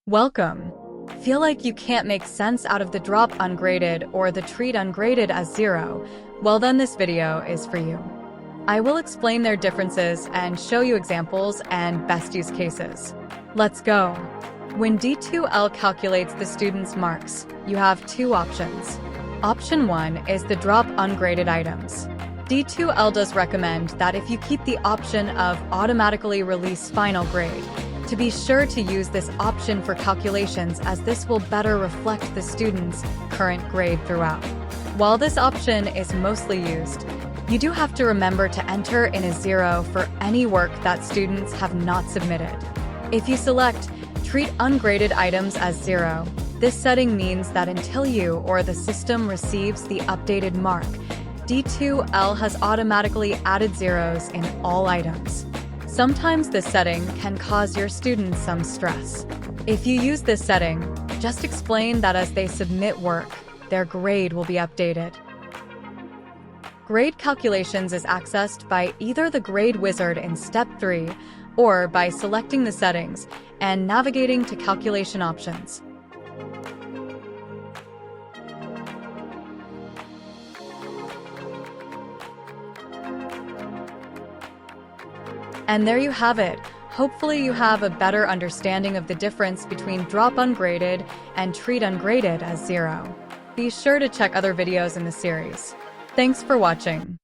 Welcome! Feel like you can't make sense out of the drop ungraded or the treat ungraded as 0? Well then this video is for you. I will explain their differences and show you examples and best use cases. Let's go! When D2L calculates the student's marks, you have two options. Option 1 is the drop ungraded items. D2L does recommend that if you keep the option of automatically release final grade, to be sure to use this option for calculations as this will better reflect the student's current grade throughout. While this option is mostly used, you do have to remember to enter in a 0 for any work that students have not submitted. If you select Treat Ungraded Items as 0, this setting means that until you or the system receives the updated mark, D2L has automatically added zeros in all items. Sometimes this setting can cause your students some stress. If you use this setting, just explain that as they submit work, their grade will be updated. Grade calculations is accessed by either the Grade Wizard in Step 3 or by selecting the settings and navigating to calculation options. And there you have it. Hopefully you have a better understanding of the difference between drop ungraded and treat ungraded as 0. Be sure to check other videos in the series. Thanks for watching.